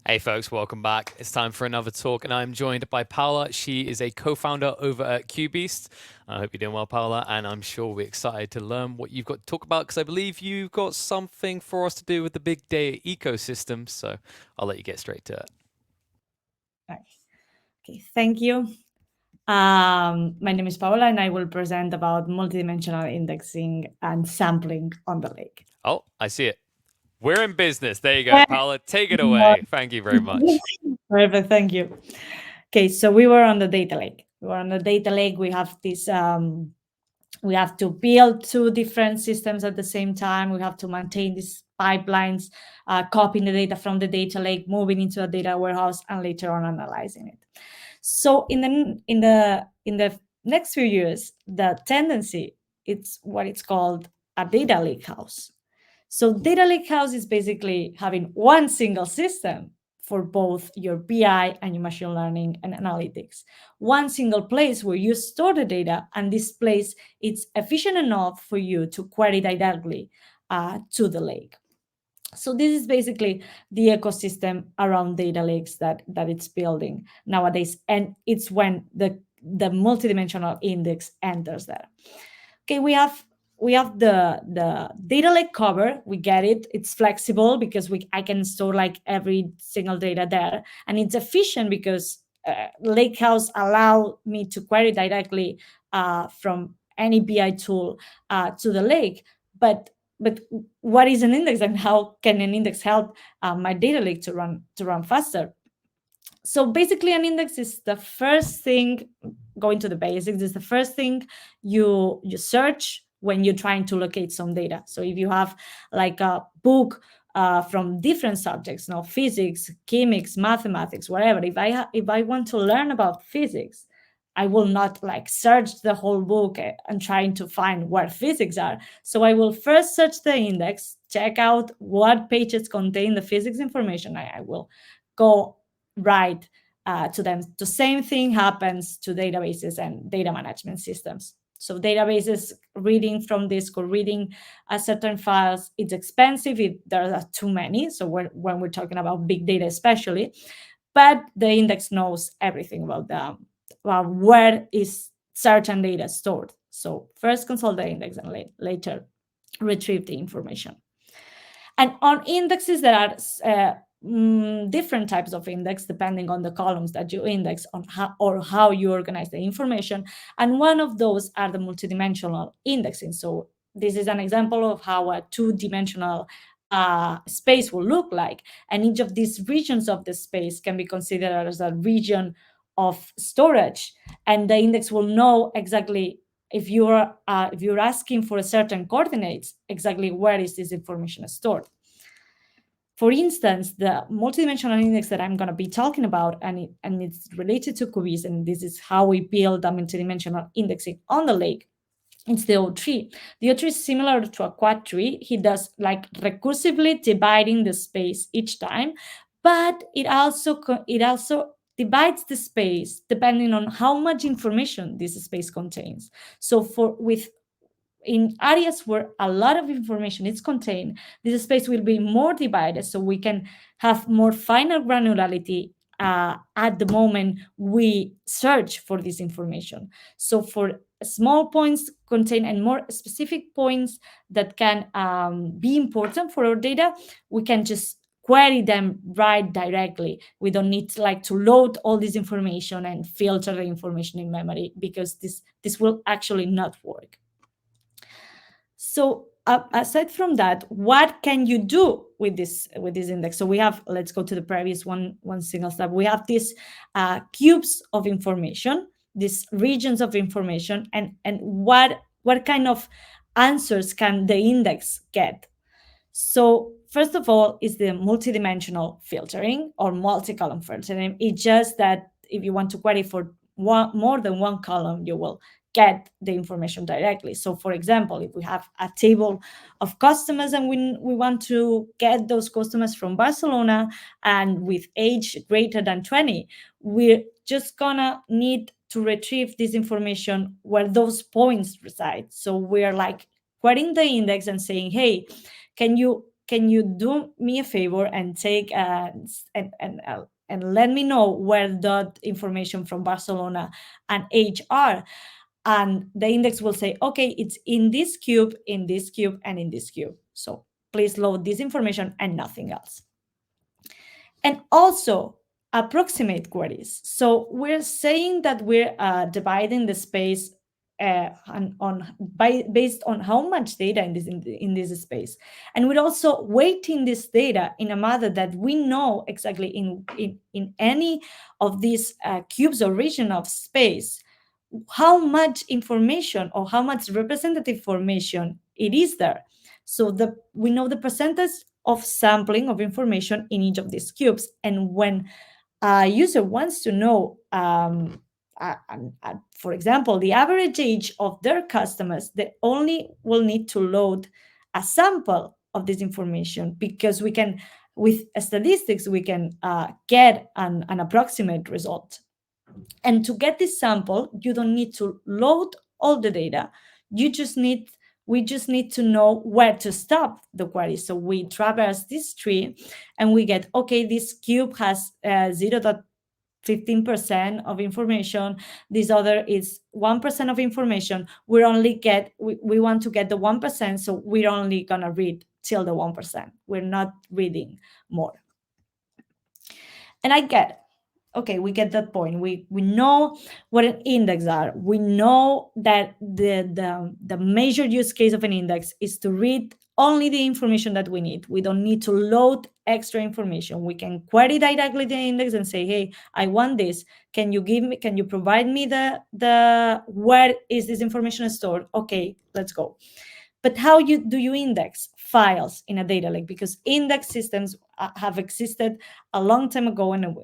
Hey folks, welcome back. It's time for another talk, and I'm joined by Paola. She is a co-founder over at QBeast. I hope you're doing well, Paola, and I'm sure we're excited to learn what you've got to talk about because I believe you've got something for us to do with the big data ecosystem. So I'll let you get straight to it. Okay, thank you. My name is Paola, and I will present about multidimensional indexing and sampling on the lake. Oh, I see it. We're in business. There you go, Paola. Take it away. Thank you very much. Perfect, thank you. Okay, so we were on the data lake. We were on the data lake. We have this. We have to build two different systems at the same time. We have to maintain these pipelines, copying the data from the data lake, moving into a data warehouse, and later on analyzing it. So in the next few years, the tendency it's what it's called a data lake house. So data lake house is basically having one single system for both your BI and your machine learning and analytics. One single place where you store the data, and this place it's efficient enough for you to query directly to the lake. So this is basically the ecosystem around data lakes that it's building nowadays, and it's when the multidimensional index enters there. Okay, we have the data lake cover. We get it. It's flexible because I can store like every single data there, and it's efficient because Lakehouse allow me to query directly from any BI tool to the lake. But what is an index, and how can an index help my data lake to run faster? So basically, an index is the first thing. Going to the basics is the first thing you search when you're trying to locate some data. So if you have like a book from different subjects, physics, chemics, mathematics, whatever. If I want to learn about physics, I will not like search the whole book and trying to find where physics are. So I will first search the index, check out what pages contain the physics information. I will go right to them. The same thing happens to databases and data management systems. So databases reading from disk or reading certain files, it's expensive if there are too many. So when we're talking about big data especially, but the index knows everything about where is certain data stored. So first consult the index and later retrieve the information. And on indexes, there are different types of index depending on the columns that you index on how you organize the information. And one of those are the multidimensional indexing. So this is an example of how a two-dimensional space will look like. And each of these regions of the space can be considered as a region of storage. And the index will know exactly if you're asking for a certain coordinates, exactly where is this information stored. For instance, the multidimensional index that I'm going to be talking about, and it's related to QBeast, and this is how we build a multidimensional indexing on the lake. It's the O3. The O3 is similar to a quad tree. He does like recursively dividing the space each time, but it also divides the space depending on how much information this space contains. So for with in areas where a lot of information is contained, this space will be more divided, so we can have more finer granularity at the moment we search for this information. So for small points contain and more specific points that can be important for our data, we can just query them right directly. We don't need like to load all this information and filter the information in memory, because this will actually not work. So aside from that, what can you do with this index? So we have, let's go to the previous one single step. We have these cubes of information, these regions of information, and what kind of answers can the index get? So first of all is the multidimensional filtering or multi-column filtering. It's just that if you want to query for more than one column, you will get the information directly. So for example, if we have a table of customers and we want to get those customers from Barcelona and with age greater than 20, we're just gonna need to retrieve this information where those points reside. So we're like querying the index and saying, hey, can can you do me a favor and take and let me know where that information from Barcelona and HR, and the index will say, okay, it's in this cube, in this cube, and in this cube. So please load this information and nothing else. And also approximate queries. So we're saying that we're dividing the space based on how much data in this space, and we're also weighting this data in a manner that we know exactly in any of these cubes or region of space how much information or how much representative information it is there. So we know the percentage of sampling of information in each of these cubes. And when a user wants to know, for example, the average age of their customers, they only will need to load a sample of this information, because we can, with statistics, we can get an approximate result. And to get this sample, you don't need to load all the data. We just need to know where to stop the query. So we traverse this tree and we get, okay, this cube has 0.15% of information. This other is 1% of information. We want to get the 1%, so we're only gonna read till the 1%. We're not reading more. And I get it. Okay, we get that point. We know what an index are. We know that the major use case of an index is to read only the information that we need. We don't need to load extra information. We can query directly the index and say, hey, I want this. Can you provide me the where is this information stored? Okay, let's go. But how do you index files in a data lake? Because index systems have existed a long time ago and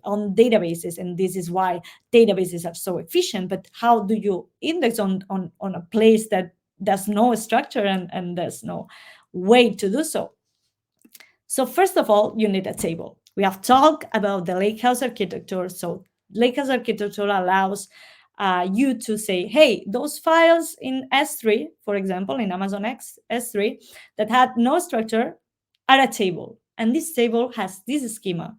on databases, and this is why databases are so efficient. But how do you index on a place that there's no structure and there's no way to do so? So first of all, you need a table. We have talked about the lakehouse architecture. So lakehouse architecture allows you to say, hey, those files in S3, for example, in Amazon S3, that had no structure are a table. And this table has this schema.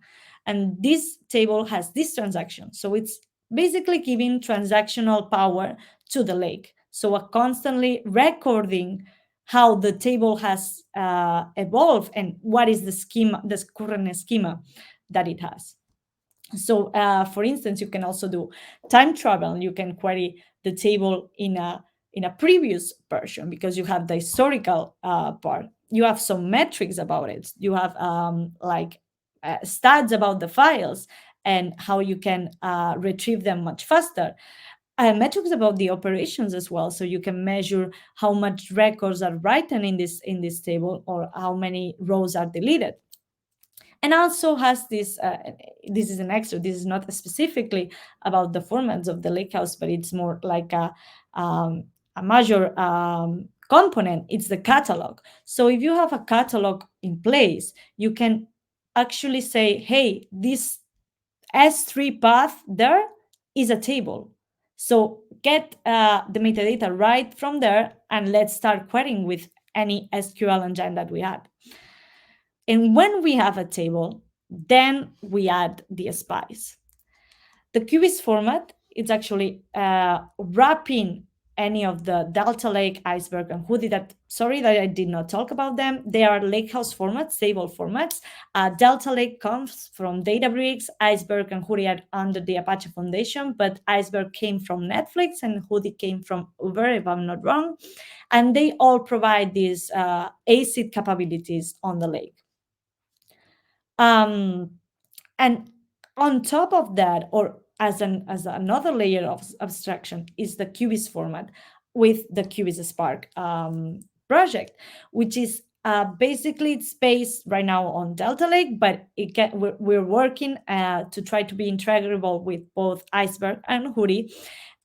And this table has this transaction. So it's basically giving transactional power to the lake. So a constantly recording how the table has evolved and what is the schema, the current schema that it has. So, for instance, you can also do time travel. You can query the table in a previous version because you have the historical part. You have some metrics about it. You have stats about the files and how you can retrieve them much faster. Metrics about the operations as well, so you can measure how much records are written in this table or how many rows are deleted. And also has this, this is an extra, this is not specifically about the formats of the lakehouse, but it's more like a major component. It's the catalog. So if you have a catalog in place, you can actually say, hey, this S3 path there is a table. So get the metadata right from there, and let's start querying with any SQL engine that we had. And when we have a table, then we add the spice. The QBIS format is actually wrapping any of the Delta Lake, Iceberg, and Hoodie sorry that I did not talk about them. They are lakehouse formats, table formats. Delta Lake comes from Databricks, Iceberg and Hoodie are under the Apache Foundation, but Iceberg came from Netflix and Hoodie came from Uber, if I'm not wrong. And they all provide these ACID capabilities on the lake. And on top of that, or as another layer of abstraction, is the QBIS format with the QBIS Spark project, which is basically it's based right now on Delta Lake, but we're working to try to be integrable with both Iceberg and Hoodie.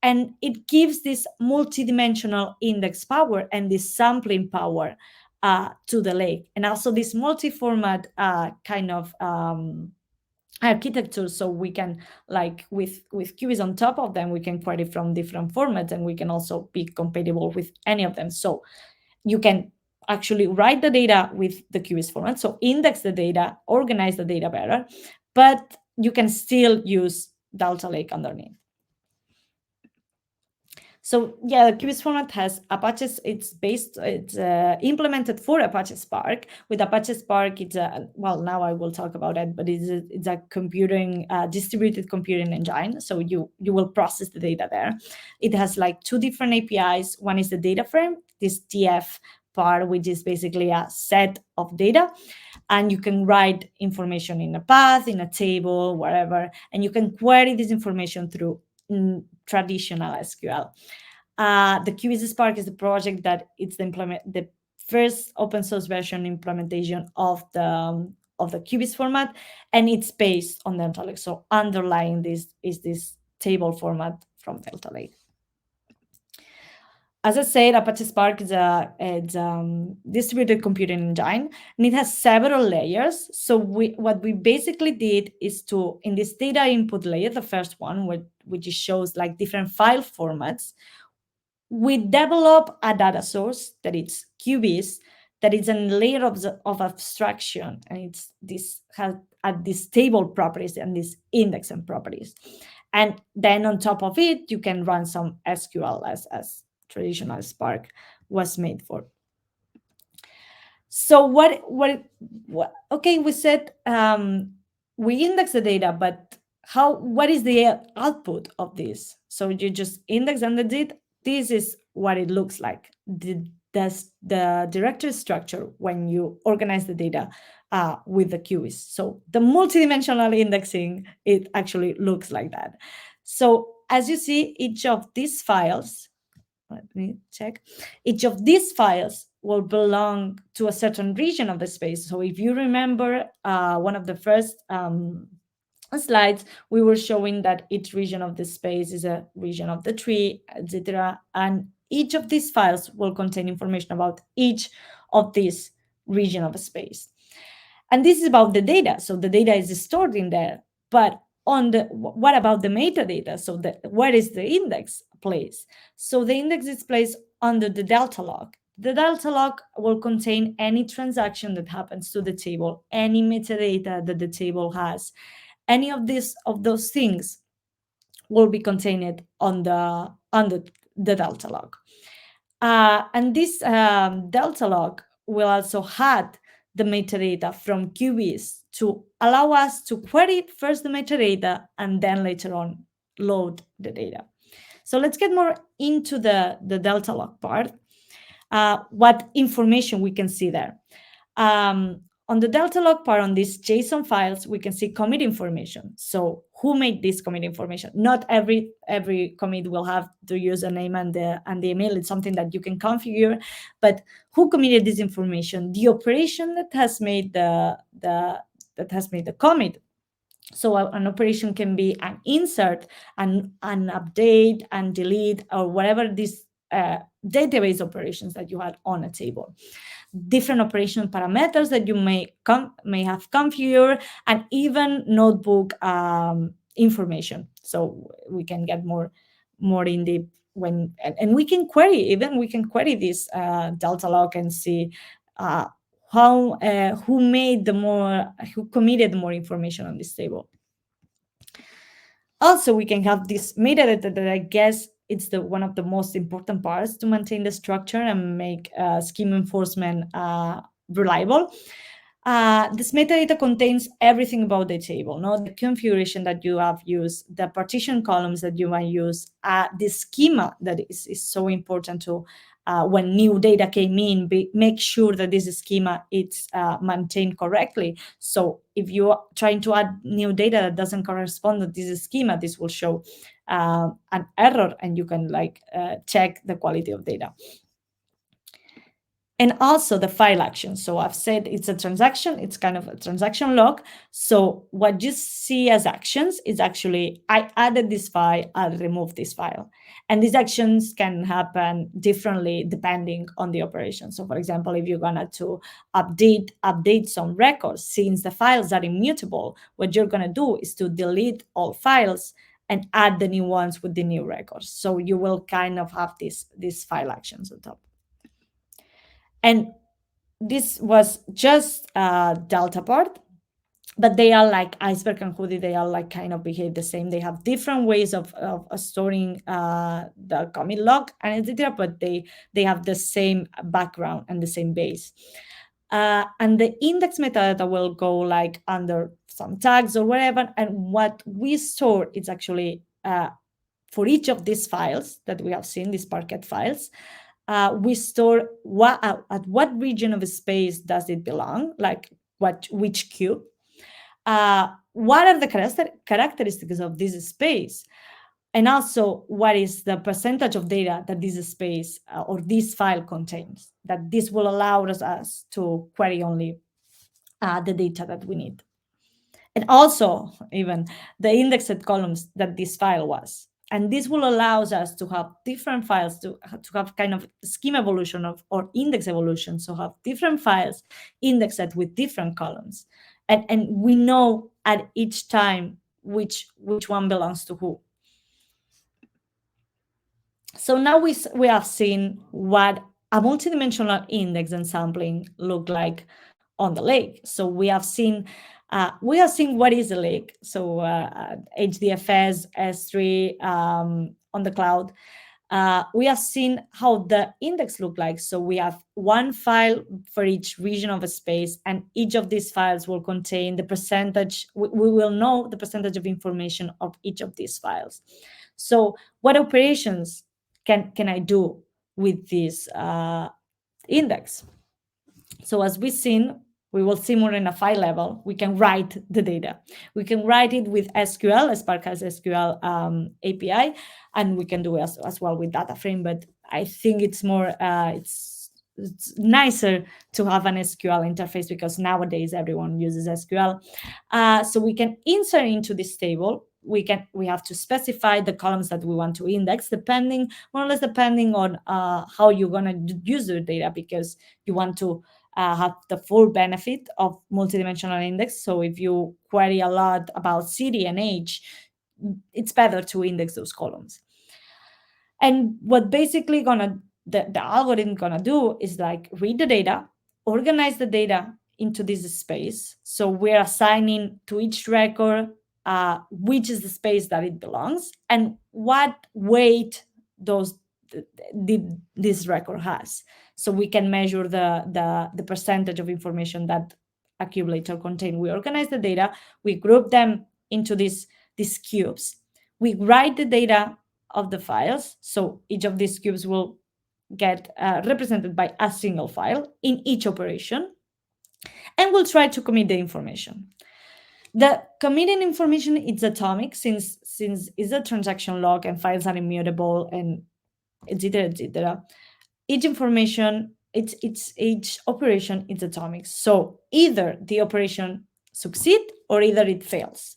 And it gives this multidimensional index power and this sampling power to the lake, and also this multi-format kind of architecture. So we can, like with QBIS on top of them, we can query from different formats, and we can also be compatible with any of them. So you can actually write the data with the QGIS format, so index the data, organize the data better, but you can still use Delta Lake underneath. So yeah, the QGIS format has Apache's. It's implemented for Apache Spark. With Apache Spark, it's well, now I will talk about it, but it's a computing distributed computing engine. So you will process the data there. It has like two different APIs. One is the data frame, this TF part, which is basically a set of data, and you can write information in a path, in a table, wherever, and you can query this information through traditional SQL. The QGIS Spark is the project that it's the first open source version implementation of the QGIS format, and it's based on Delta Lake. So underlying this is this table format from Delta Lake. As I said, Apache Spark is a distributed computing engine, and it has several layers. So what we basically did is to, in this data input layer, the first one, which shows like different file formats, we develop a data source that it's QGIS, that is a layer of abstraction, and has these table properties and these indexing properties. And then on top of it, you can run some SQL as traditional Spark was made for. So okay, we said we index the data, but what is the output of this? So you just index and that's it. This is what it looks like. The directory structure when you organize the data with the QGIS. So the multidimensional indexing, it actually looks like that. So as you see, each of these files, let me check, each of these files will belong to a certain region of the space. So if you remember one of the first slides, we were showing that each region of the space is a region of the tree, etc. And each of these files will contain information about each of these region of a space. And this is about the data. So the data is stored in there. But what about the metadata? So where is the index placed? So the index is placed under the delta log. The delta log will contain any transaction that happens to the table, any metadata that the table has. Any of those things will be contained under the delta log. And this delta log will also add the metadata from QGIS to allow us to query first the metadata and then later on load the data. So let's get more into the delta log part. What information we can see there. On the delta log part, on these JSON files, we can see commit information. So who made this commit information? Not every commit will have the username and the email. It's something that you can configure. But who committed this information? The operation that has made the commit. So an operation can be an insert, an update, and delete, or whatever these database operations that you had on a table. Different operation parameters that you may have configured, and even notebook information. So we can get more in depth and we can query this delta log and see who committed more information on this table. Also, we can have this metadata that I guess it's one of the most important parts to maintain the structure and make scheme enforcement reliable. This metadata contains everything about the table, the configuration that you have used, the partition columns that you might use, the schema that is so important to when new data came in, make sure that this schema is maintained correctly. So if you are trying to add new data that doesn't correspond to this schema, this will show an error, and you can check the quality of data. And also the file action. So I've said it's a transaction, it's kind of a transaction log. So what you see as actions is actually, I added this file, I'll remove this file. And these actions can happen differently depending on the operation. So for example, if you're gonna to update some records, since the files are immutable, what you're gonna do is to delete all files and add the new ones with the new records. So you will kind of have these file actions on top. And this was just delta part, but they are like iceberg and hoodie. They are like kind of behave the same. They have different ways of storing the commit log and etc. But they have the same background and the same base. And the index metadata will go like under some tags or whatever. And what we store is actually for each of these files that we have seen, these Parquet files, we store at what region of space does it belong, like which cube. What are the characteristics of this space? And also, what is the percentage of data that this space or this file contains? That this will allow us to query only the data that we need. And also, even the indexed columns that this file was. And this will allow us to have different files, to have kind of schema evolution or index evolution. So have different files indexed with different columns. And we know at each time which one belongs to who. So now we have seen what a multidimensional index and sampling look like on the lake. So we have seen what is a lake. So HDFS, S3 on the cloud. We have seen how the index look like. So we have one file for each region of a space, and each of these files will contain the percentage. We will know the percentage of information of each of these files. So what operations can I do with this index? So as we've seen, we will see more in a file level. We can write the data. We can write it with SQL, Spark has SQL API, and we can do as well with data frame. But I think it's more, it's nicer to have an SQL interface because nowadays everyone uses SQL. So we can insert into this table. We have to specify the columns that we want to index, depending more or less depending on how you're gonna use the data, because you want to have the full benefit of multidimensional index. So if you query a lot about city and age, it's better to index those columns. And what basically the algorithm gonna do is like read the data, organize the data into this space. So we're assigning to each record which is the space that it belongs and what weight this record has. So we can measure the percentage of information that accumulator contain. We organize the data, we group them into these cubes. We write the data of the files. So each of these cubes will get represented by a single file in each operation. And we'll try to commit the information. The committing information is atomic since it's a transaction log and files are immutable and etc. etc. Each information, each operation is atomic. So either the operation succeeds or either it fails.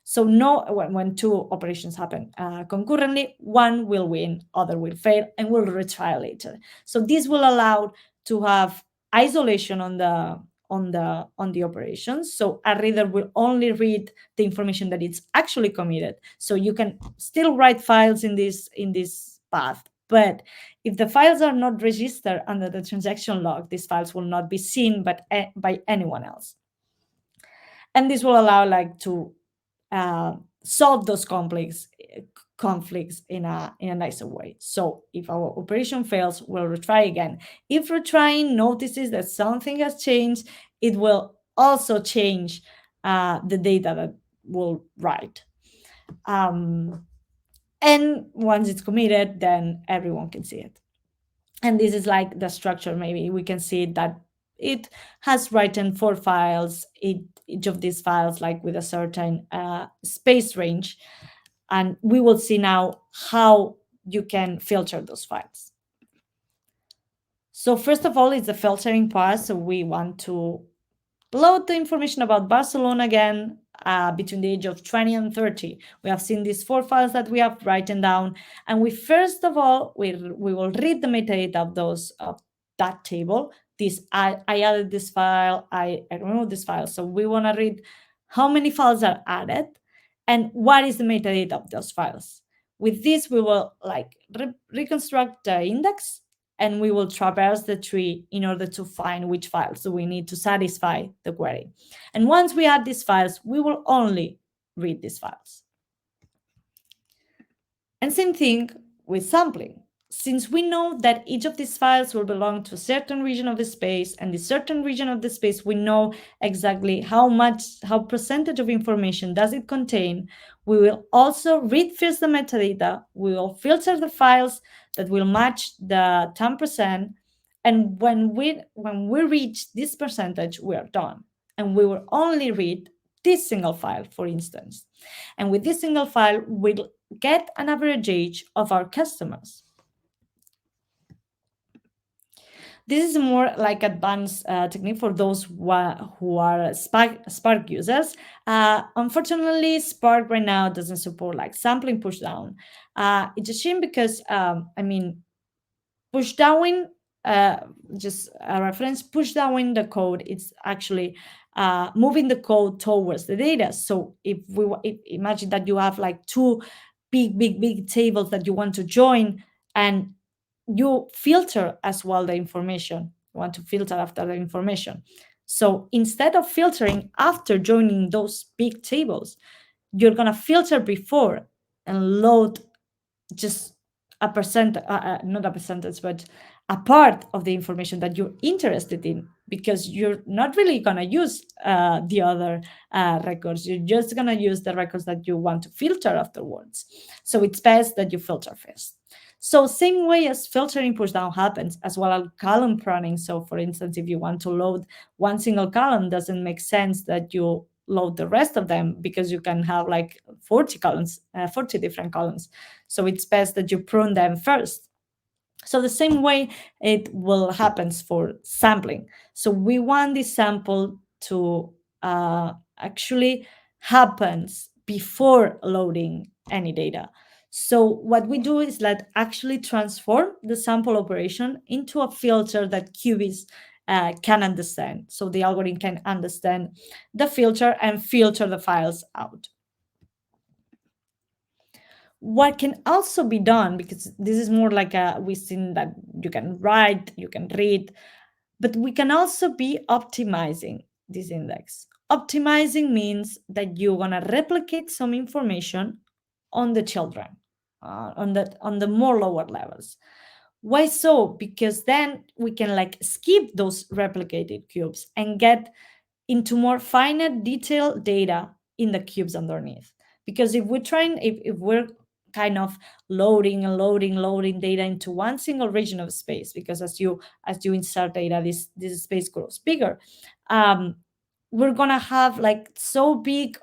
So when two operations happen concurrently, one will win, other will fail, and will retry later. So this will allow to have isolation on the operations. So a reader will only read the information that it's actually committed. So you can still write files in this path, but if the files are not registered under the transaction log, these files will not be seen by anyone else. And this will allow to solve those conflicts in a nicer way. So if our operation fails, we'll retry again. If retrying notices that something has changed, it will also change the data that we'll write. And once it's committed, then everyone can see it. And this is like the structure. Maybe we can see that it has written 4 files, each of these files like with a certain space range. And we will see now how you can filter those files. So first of all, it's the filtering part. So we want to load the information about Barcelona again between the age of 20 and 30. We have seen these 4 files that we have written down. And we first of all, we will read the metadata of that table. I added this file, I removed this file. So we want to read how many files are added and what is the metadata of those files. With this, we will reconstruct the index and we will traverse the tree in order to find which files we need to satisfy the query. And once we add these files, we will only read these files. And same thing with sampling. Since we know that each of these files will belong to a certain region of the space, and the certain region of the space, we know exactly how percentage of information does it contain, we will also read first the metadata, we will filter the files that will match the 10%, and when we reach this percentage, we are done. And we will only read this single file, for instance. And with this single file, we'll get an average age of our customers. This is more like advanced technique for those who are Spark users. Unfortunately, Spark right now doesn't support like sampling pushdown. It's a shame because, pushdown, just a reference, pushdown the code, it's actually moving the code towards the data. So if imagine that you have like two big tables that you want to join, and you filter as well the information. You want to filter after the information. So instead of filtering after joining those big tables, you're going to filter before and load just a percent, not a percentage, but a part of the information that you're interested in, because you're not really going to use the other records. You're just going to use the records that you want to filter afterwards. So it's best that you filter first. So same way as filtering pushdown happens, as well as column pruning. So for instance, if you want to load one single column, doesn't make sense that you load the rest of them, because you can have like 40 columns, 40 different columns. So it's best that you prune them first. So the same way it will happen for sampling. So we want this sample to actually happens before loading any data. So what we do is that actually transform the sample operation into a filter that QBeast can understand. So the algorithm can understand the filter and filter the files out. What can also be done, because this is more like we've seen that you can write, you can read, but we can also be optimizing this index. Optimizing means that you're going to replicate some information on the children, on the more lower levels. Why so? Because then we can like skip those replicated cubes and get into more finer detailed data in the cubes underneath. Because if we're trying, if we're kind of loading data into one single region of space, because as you insert data, this space grows bigger. We're gonna have like so big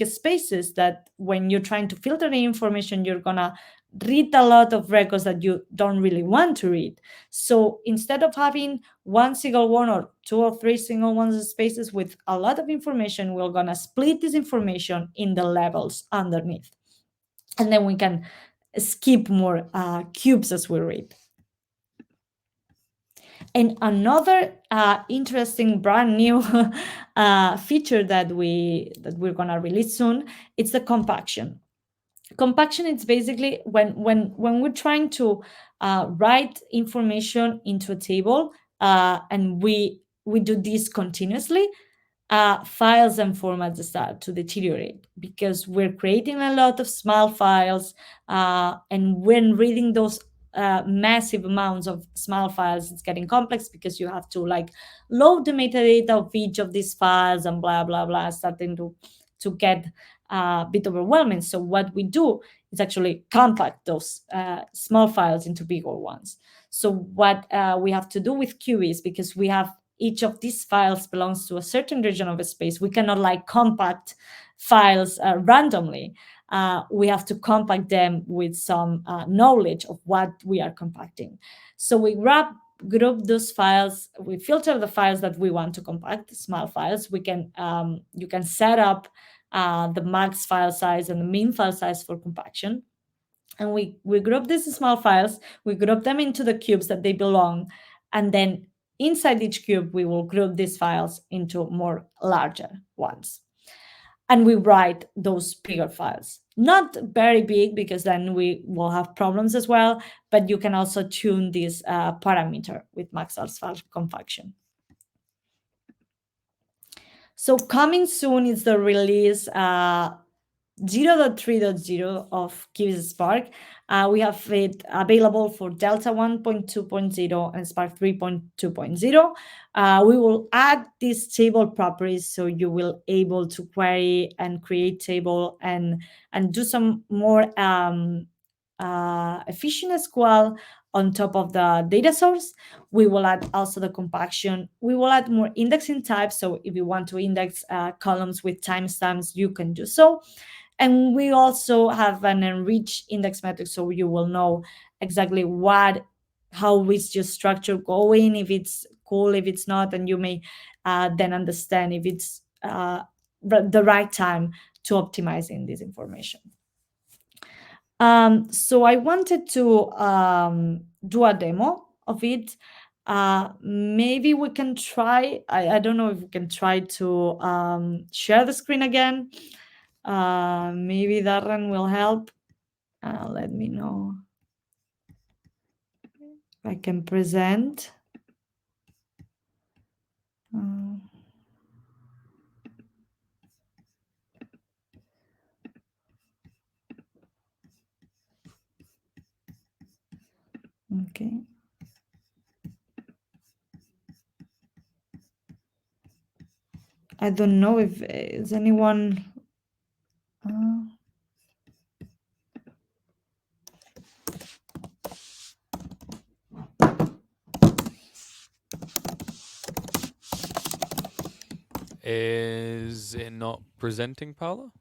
spaces that when you're trying to filter the information, you're gonna read a lot of records that you don't really want to read. So instead of having one single one or two or three single ones spaces with a lot of information, we're gonna split this information in the levels underneath. And then we can skip more cubes as we read. And another interesting brand new feature that we're gonna release soon, it's the compaction. Compaction is basically when we're trying to write information into a table, and we do this continuously, files and formats start to deteriorate, because we're creating a lot of small files, and when reading those massive amounts of small files, it's getting complex, because you have to like load the metadata of each of these files and blah blah blah, starting to get a bit overwhelming. So what we do is actually compact those small files into bigger ones. So what we have to do with QBeast, because we have each of these files belongs to a certain region of a space, we cannot like compact files randomly. We have to compact them with some knowledge of what we are compacting. So we group those files, we filter the files that we want to compact, small files. We can you can set up the max file size and the min file size for compaction. And we group these small files, we group them into the cubes that they belong, and then inside each cube, we will group these files into more larger ones. And we write those bigger files. Not very big, because then we will have problems as well, but you can also tune this parameter with max alpha compaction. So coming soon is the release 0.3.0 of QBeast Spark. We have it available for Delta 1.2.0 and Spark 3.2.0. We will add these table properties, so you will able to query and create table and do some more efficient SQL on top of the data source. We will add also the compaction. We will add more indexing types. So if you want to index columns with timestamps, you can do so. And we also have an enriched index metric, so you will know exactly how is your structure going, if it's cool, if it's not, and you may then understand if it's the right time to optimizing this information. So I wanted to do a demo of it. Maybe we can try, I don't know if we can try to share the screen again. Maybe Darren will help. Let me know if I can present. Okay. I don't know if is anyone. Is it not presenting, Paola?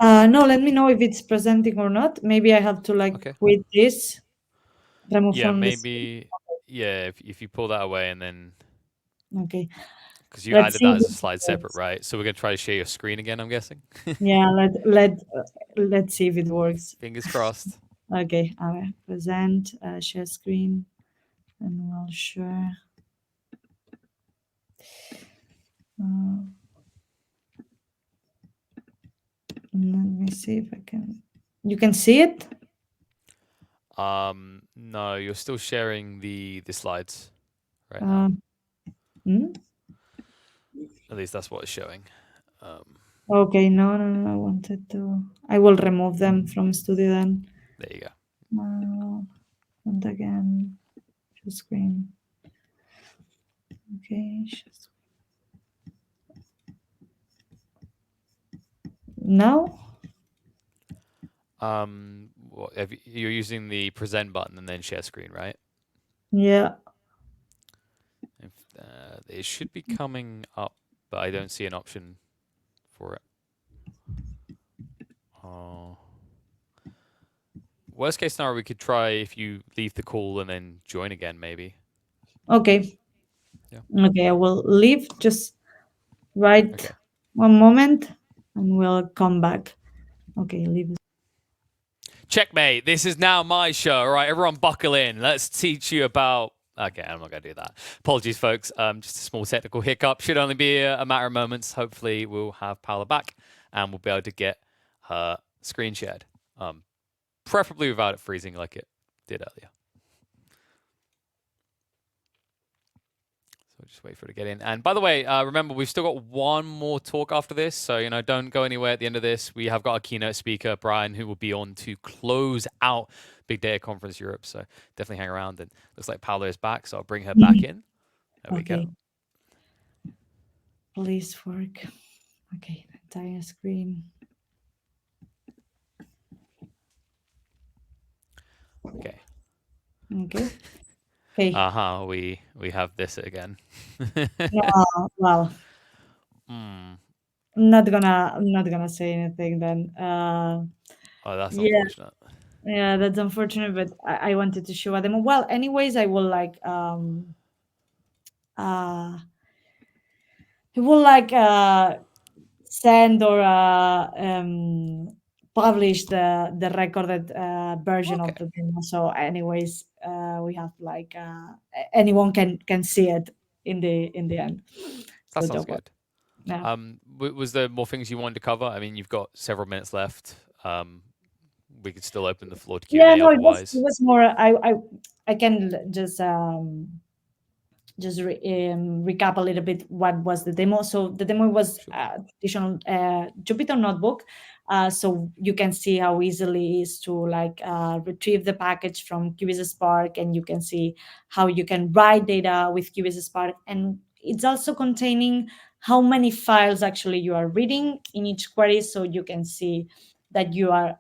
No, let me know if it's presenting or not. Maybe I have to Okay. quit this, remove Yeah, from maybe. Yeah, if you pull that away and then. Okay. Because you Let's added see that if as a it slide separate, works. right? So we're gonna try to share your screen again, I'm guessing. Yeah, let's see if it works. Fingers crossed. Okay, I will present, share screen, and we'll share. Let me see if I can. You can see it? No, you're still sharing the slides right now. Hmm? At least that's what it's showing. Okay, no, I wanted to. I will remove them from Studio then. There you go. And again, share screen. Okay. Now? You're using the present button and then share screen, right? Yeah. It should be coming up, but I don't see an option for it. Worst case scenario, we could try if you leave the call and then join again, maybe. Okay. Yeah. Okay, I will leave. Just write Okay. one moment and we'll come back. Okay, leave. Checkmate. This is now my show. All right, everyone buckle in. Let's teach you about. Okay, I'm not going to do that. Apologies, folks. Just a small technical hiccup. Should only be a matter of moments. Hopefully, we'll have Paola back and we'll be able to get her screen shared. Preferably without it freezing like it did earlier. So just wait for it to get in. And by the way, remember, we've still got one more talk after this. So, don't go anywhere at the end of this. We have got a keynote speaker, Brian, who will be on to close out Big Data Conference Europe. So definitely hang around. And looks like Paola is back. So I'll bring her back in. There we go. Please work. Okay, entire screen. Okay. Okay. Okay. We have this again. Well. I'm not gonna say anything then. Oh, that's unfortunate. Yeah, that's unfortunate, but I wanted to show a demo. Well, anyways, I will send or publish the recorded version of the demo. So anyways, we have anyone can see it in the end. That sounds good. Yeah. Was there more things you wanted to cover? I mean, you've got several minutes left. Um, we could still open the floor to Yeah, Q&A no, it otherwise. was more. I can just recap a little bit what was the demo. So the demo was Sure. traditional Jupyter notebook. So you can see how easily it is to like retrieve the package from QBase Spark, and you can see how you can write data with QBase Spark. And it's also containing how many files actually you are reading in each query, so you can see that you are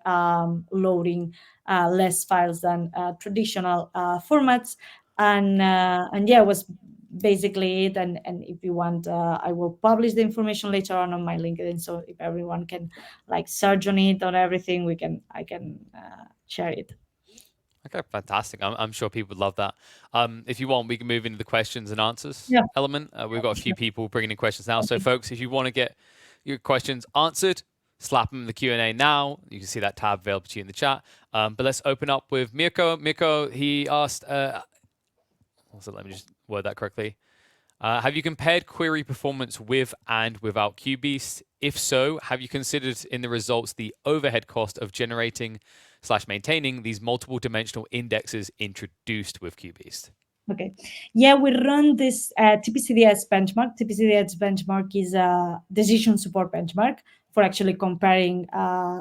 loading less files than traditional formats. And yeah, it was basically it. And if you want, I will publish the information later on my LinkedIn, so if everyone can like search on it on everything, I can share it. Okay, fantastic. I'm sure people would love that. If you want, we can move into the questions and answers Yeah, element. We've got a few sure. people bringing in questions now. So, Okay. folks, if you want to get your questions answered, slap them in the Q&A now. You can see that tab available to you in the chat. But let's open up with Mirko. Mirko, he asked, also, let me just word that correctly. Have you compared query performance with and without QBeast? If so, have you considered in the results the overhead cost of generating / maintaining these multiple dimensional indexes introduced with QBeast? Okay. Yeah, we run this TPCDS benchmark. TPCDS benchmark is a decision support benchmark for actually comparing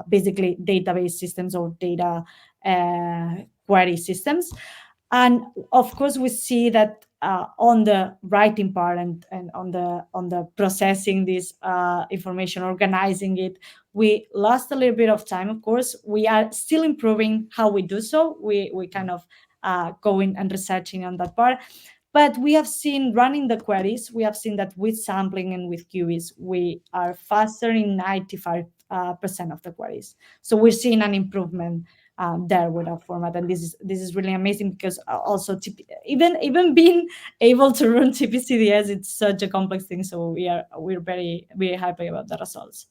basically database systems or data query systems. And of course, we see that on the writing part and on the processing this information, organizing it, we lost a little bit of time. Of course, we are still improving how we do so. We kind of going and researching on that part. But we have seen running the queries, we have seen that with sampling and with QEs, we are faster in 95% of the queries. So we're seeing an improvement there with our format, and this is really amazing because also even being able to run TPCDS, it's such a complex thing. So we're very happy about the results.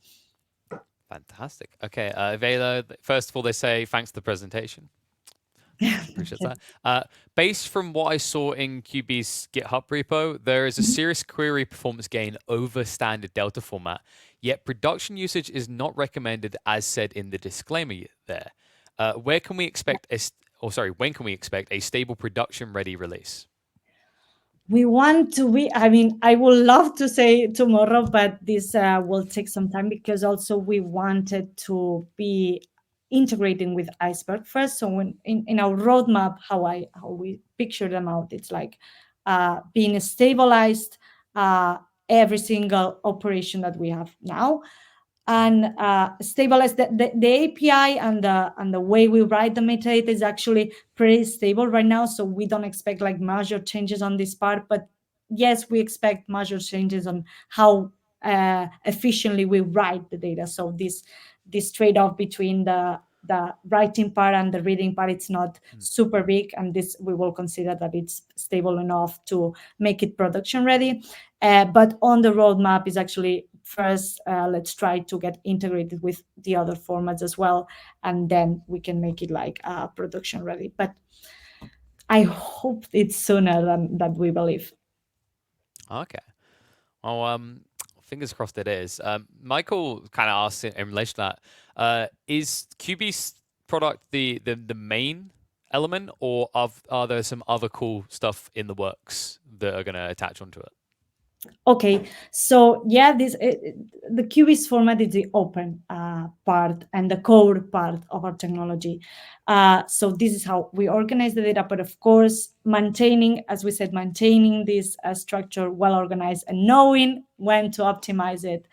Fantastic. Okay, Vela, first of all, they say thanks for the presentation. Appreciate that. Based from what I saw in QB's GitHub repo, there is a serious query performance gain over standard Delta format, yet production usage is not recommended as said in the disclaimer there. When can we expect a stable production ready release? We want to be, I mean, I would love to say tomorrow, but this will take some time because also we wanted to be integrating with Iceberg first. So when in our roadmap, how we picture them out, it's like being stabilized every single operation that we have now, and stabilize the API and the way we write the metadata is actually pretty stable right now. So we don't expect like major changes on this part, but yes, we expect major changes on how efficiently we write the data. So this trade-off between the writing part and the reading part, it's not super big, and this we will consider that it's stable enough to make it production ready. But on the roadmap is actually first let's try to get integrated with the other formats as well, and then we can make it like production ready. But I hope it's sooner than that we believe. Okay. Well, fingers crossed it is. Michael kind of asked in relation to that, is QB's product the main element, or are there some other cool stuff in the works that are going to attach onto it? Okay, so yeah, the QB's format is the open part and the core part of our technology. So this is how we organize the data, but of course, maintaining, as we said, maintaining this structure well organized and knowing when to optimize it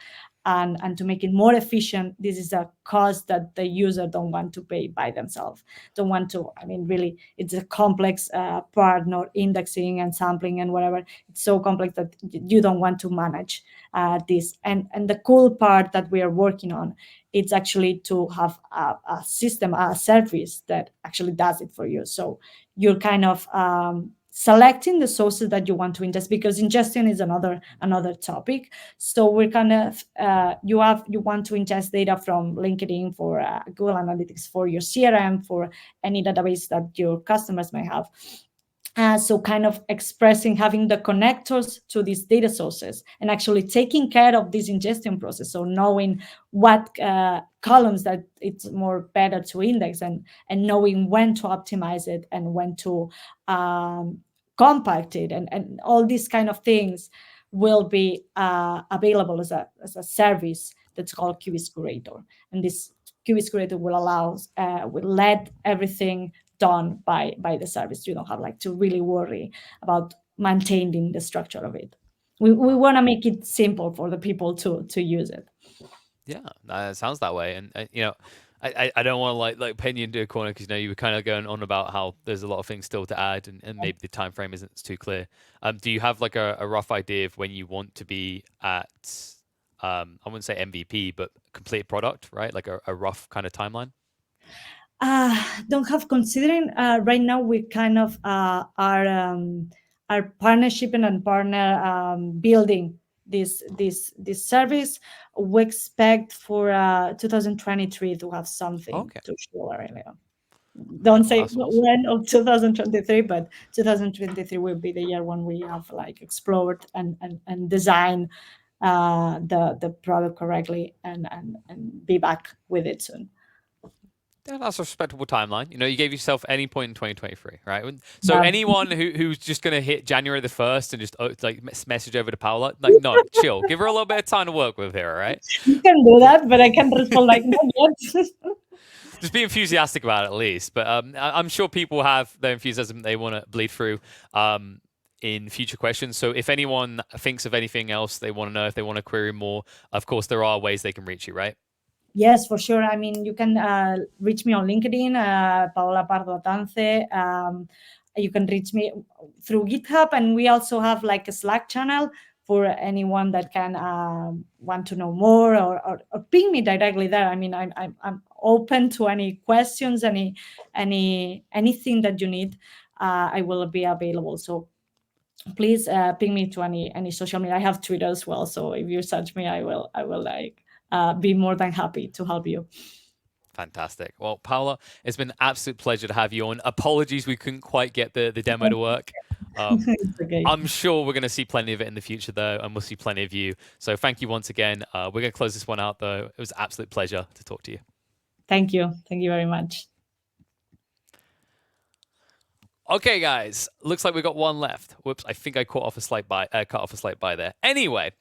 and to make it more efficient. This is a cost that the user don't want to pay by themselves. Don't want to. I mean, really, it's a complex part, not indexing and sampling and whatever. It's so complex that you don't want to manage this. And the cool part that we are working on, it's actually to have a system, a service that actually does it for you. So you're kind of selecting the sources that you want to ingest, because ingestion is another topic. So we're kind of you want to ingest data from LinkedIn, for Google Analytics, for your CRM, for any database that your customers may have. So kind of expressing, having the connectors to these data sources and actually taking care of this ingestion process. So knowing what columns that it's more better to index, and knowing when to optimize it and when to compact it, and all these kind of things will be available as a service that's called QBIS Curator. And this QBIS Curator will let everything done by the service. You don't have like to really worry about maintaining the structure of it. We Wow. want to make it simple for the people to use it. Yeah, it sounds that way. And I don't want to like pin you into a corner because you were kind of going on about how there's a lot of things still to add, and maybe the time frame isn't too clear. Do you have like a rough idea of when you want to be at? I wouldn't say MVP, but complete product, right? Like a rough kind of timeline. Don't have, considering right now we kind of are partnership and partner building this service. We expect for 2023 to have something Okay. to show already. All right. Don't Well, say that's awesome. when of 2023, but 2023 will be the year when we have like explored and design the product correctly, and be back with it soon. Yeah, that's a respectable timeline. You gave yourself any point in 2023, right? So Yeah. anyone who's just gonna hit January the 1st and just like message over to Paola, like, no, chill. Give her a little bit of time to work with here, all right? You can do that, but I can respond like not yet. Just be enthusiastic about it at least. But I'm sure people have their enthusiasm they want to bleed through in future questions. So if anyone thinks of anything else they want to know, if they want to query more, of course there are ways they can reach you, right? Yes, for sure. I mean, you can reach me on LinkedIn, Paola Pardo Atance. You can reach me through GitHub, and we also have like a Slack channel for anyone that can want to know more, or ping me directly there. I mean, I'm open to any questions, anything that you need. I will be available. So please ping me to any social media. I have Twitter as well, so if you search me, I will like be more than happy to help you. Fantastic. Well, Paola, it's been an absolute pleasure to have you on. Apologies we couldn't quite get the demo to work. It's okay. I'm sure we're going to see plenty of it in the future, though, and we'll see plenty of you. So thank you once again. We're going to close this one out, though. It was an absolute pleasure to talk to you. Thank you. Thank you very much. Okay, guys. Looks like we got one left. Whoops, I think I cut off a slight by there. Anyway,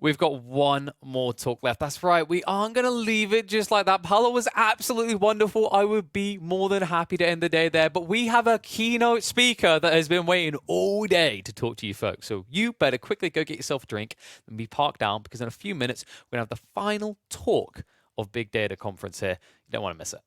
we've got one more talk left. That's right. We aren't going to leave it just like that. Paola was absolutely wonderful. I would be more than happy to end the day there. But we have a keynote speaker that has been waiting all day to talk to you folks. So you better quickly go get yourself a drink and be parked down, because in a few minutes, we're going to have the final talk of Big Data Conference here. You don't want to miss it.